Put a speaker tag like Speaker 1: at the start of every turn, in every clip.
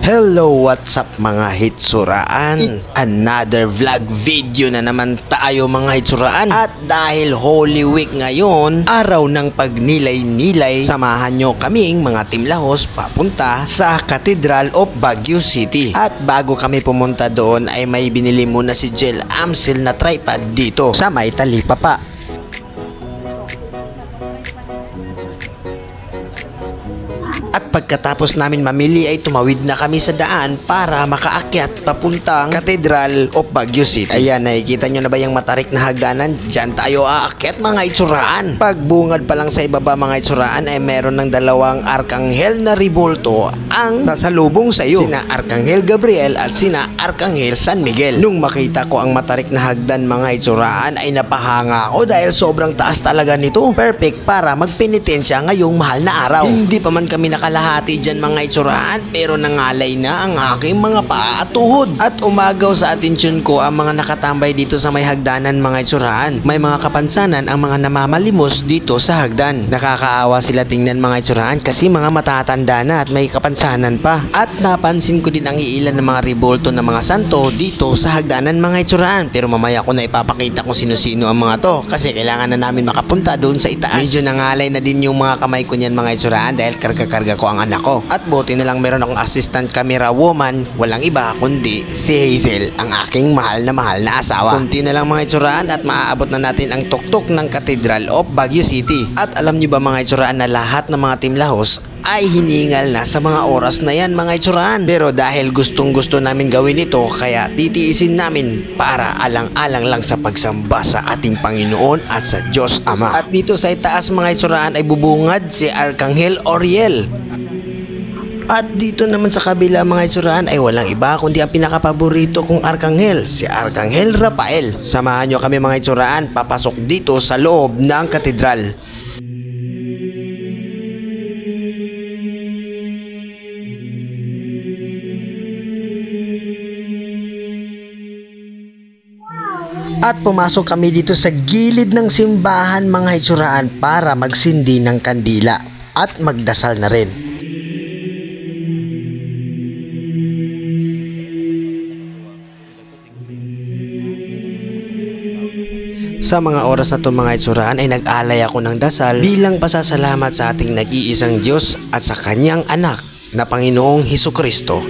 Speaker 1: Hello, what's up mga hitsuraan? It's another vlog video na naman tayo mga hitsuraan. At dahil Holy Week ngayon, araw ng pagnilay-nilay, samahan nyo kaming mga timlahos papunta sa Cathedral of Baguio City. At bago kami pumunta doon ay may binili muna si Jel Amsel na tripod dito sa may talipapa. At pagkatapos namin mamili ay tumawid na kami sa daan para makaakyat papuntang Cathedral of Baguio City. Ayan, nakikita nyo na ba yung matarik na hagdanan? Diyan tayo aakyat mga itsuraan. Pagbungad pa lang sa ibaba mga itsuraan ay meron ng dalawang Arkanghel na ribulto ang sasalubong sa iyo. Sina Arkanghel Gabriel at sina Arkanghel San Miguel. Nung makita ko ang matarik na hagdan mga itsuraan ay napahanga ako dahil sobrang taas talaga nito. Perfect para magpenitensya ngayong mahal na araw. Hindi pa man kami nakalahati dyan mga itsuraan pero nangalay na ang aking mga paa at tuhod. At umagaw sa atensyon ko ang mga nakatambay dito sa may hagdanan mga itsuraan. May mga kapansanan ang mga namamalimos dito sa hagdan. Nakakaawa sila tingnan mga itsuraan kasi mga matatanda na at may kapansanan pa. At napansin ko din ang iilan ng mga ribulto ng mga santo dito sa hagdanan mga itsuraan. Pero mamaya ko na ipapakita kung sino-sino ang mga to kasi kailangan na namin makapunta doon sa itaas. Medyo nangalay na din yung mga kamay ko niyan mga itsuraan dahil karga-karga ko ang anak ko. At buti na lang meron akong assistant camera woman, walang iba kundi si Hazel, ang aking mahal na asawa. Kunti na lang mga itsuraan at maaabot na natin ang tuktok ng Cathedral of Baguio City. At alam nyo ba mga itsuraan na lahat ng mga timlahos ay hiningal na sa mga oras na yan mga itsuraan. Pero dahil gustong gusto namin gawin ito kaya titiisin namin para alang-alang lang sa pagsamba sa ating Panginoon at sa Diyos Ama. At dito sa itaas mga itsuraan ay bubungad si Arkanghel Oriel. At dito naman sa kabila mga itsuraan ay walang iba kundi ang pinakapaborito kong Arkanghel, si Arkanghel Rafael. Samahan nyo kami mga itsuraan papasok dito sa loob ng katedral. At pumasok kami dito sa gilid ng simbahan mga itsuraan para magsindi ng kandila at magdasal na rin. Sa mga oras na ito mga itsuraan ay nag-alay ako ng dasal bilang pasasalamat sa ating nag-iisang Diyos at sa kanyang anak na Panginoong Hesukristo.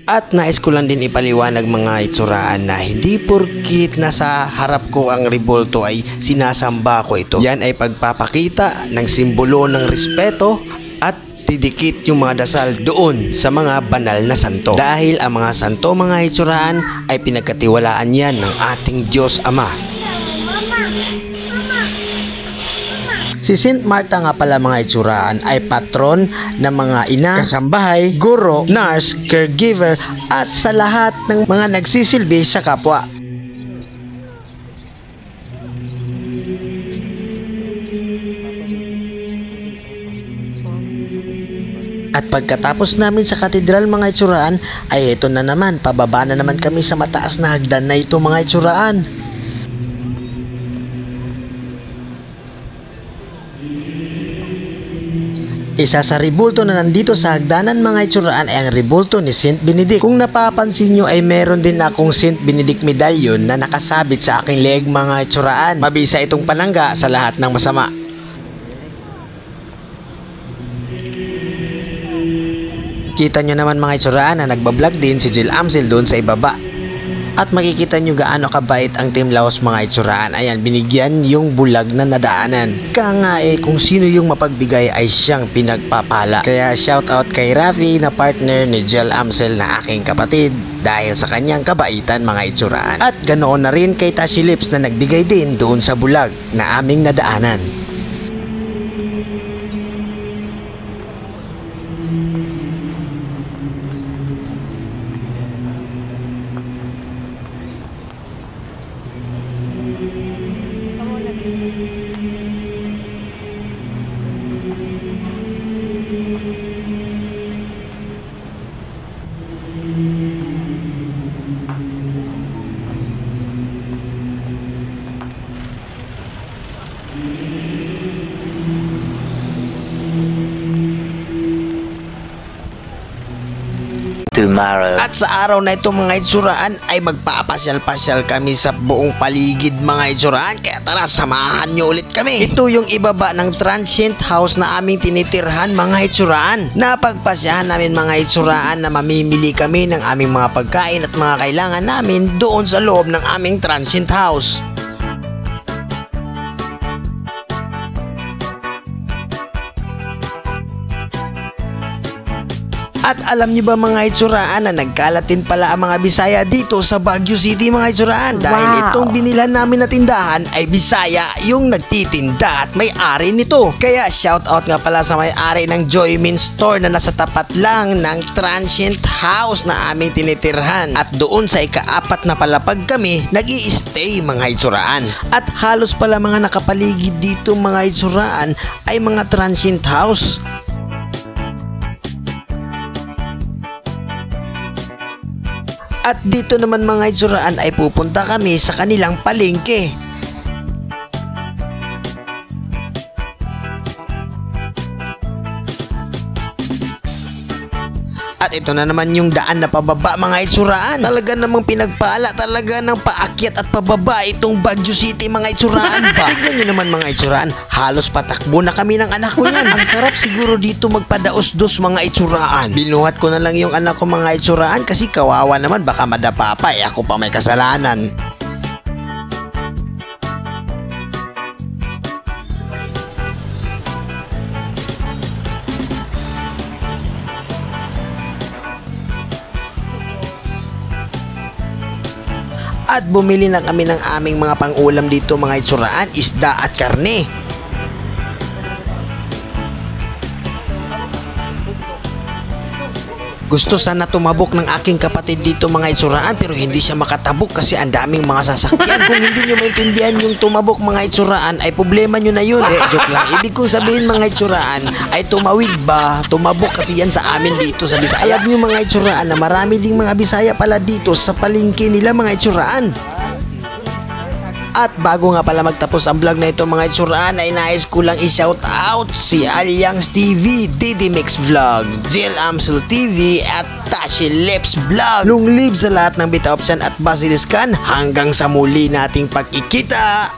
Speaker 1: At nais ko lang din ipaliwanag mga itsuraan na hindi porkit nasa harap ko ang ribulto ay sinasamba ko ito. Yan ay pagpapakita ng simbolo ng respeto at didikit yung mga dasal doon sa mga banal na santo. Dahil ang mga santo mga itsuraan ay pinagkatiwalaan yan ng ating Diyos Ama. Si Saint Martha nga pala mga itsuraan ay patron ng mga ina, kasambahay, guro, nurse, caregiver at sa lahat ng mga nagsisilbi sa kapwa. At pagkatapos namin sa katedral mga itsuraan ay ito na naman, pababa na naman kami sa mataas na hagdan na ito mga itsuraan. Isa sa ribulto na nandito sa hagdanan mga itsuraan ay ang ribulto ni Saint Benedict. Kung napapansin nyo ay meron din akong Saint Benedict medallion na nakasabit sa aking leeg mga itsuraan. Mabisa itong panangga sa lahat ng masama. Kita nyo naman mga itsuraan na nagbablog din si Jel Amsel doon sa ibaba. At makikita nyo gaano kabait ang Team Laos mga itsuraan. Ayan, binigyan yung bulag na nadaanan. Kaya nga kung sino yung mapagbigay ay siyang pinagpapala. Kaya shout out kay Rafi na partner ni Jel Amsel na aking kapatid dahil sa kanyang kabaitan mga itsuraan. At ganoon na rin kay Tashi Lips na nagbigay din doon sa bulag na aming nadaanan.
Speaker 2: tomorrow.
Speaker 1: At sa araw na ito mga itsuraan ay magpapasyal-pasyal kami sa buong paligid mga itsuraan. Kaya tara, samahan nyo ulit kami. Ito yung ibaba ng transient house na aming tinitirhan mga itsuraan. Napagpasyahan namin mga itsuraan na mamimili kami ng aming mga pagkain at mga kailangan namin doon sa loob ng aming transient house. At alam niyo ba mga itsuraan na nagkalatin pala ang mga Bisaya dito sa Baguio City mga itsuraan. Dahil itong binilhan namin na tindahan ay Bisaya yung nagtitinda at may-ari nito. Kaya shoutout nga pala sa may-ari ng Joymin Store na nasa tapat lang ng transient house na aming tinitirhan. At doon sa ika-4 na palapag kami nag-i-stay mga itsuraan. At halos pala mga nakapaligid dito mga itsuraan ay mga transient house. At dito naman mga itsuraan ay pupunta kami sa kanilang palengke. At ito na naman yung daan na pababa mga itsuraan. Talaga namang pinagpala talaga ng paakyat at pababa itong Baguio City mga itsuraan ba. Tignan nyo naman mga itsuraan, halos patakbo na kami ng anak ko niyan. Ang sarap siguro dito magpadaos-dos mga itsuraan. Binuhat ko na lang yung anak ko mga itsuraan kasi kawawa naman baka madapa pa ako pa may kasalanan. At bumili na kami ng aming mga pang-ulam dito mga itsuraan, isda at karne. Gusto sana tumabok ng aking kapatid dito mga itsuraan pero hindi siya makatabok kasi ang daming mga sasakyan. Kung hindi nyo maintindihan yung tumabok mga itsuraan ay problema nyo na yun. Joke lang. Ibig kong sabihin mga itsuraan ay tumawid ba? Tumabok kasi yan sa amin dito sa Bisaya. Alam nyo mga itsuraan na marami ding mga Bisaya pala dito sa palengke nila mga itsuraan. At bago nga pala magtapos ang vlog na ito mga itsuraan ay nais ko lang i-shout out si Alyang TV, Didi Mix Vlog, Jill Amsel TV at Tashi Lips Vlog. Long live sa lahat ng Bita Option at Basiliskan hanggang sa muli nating pagkikita.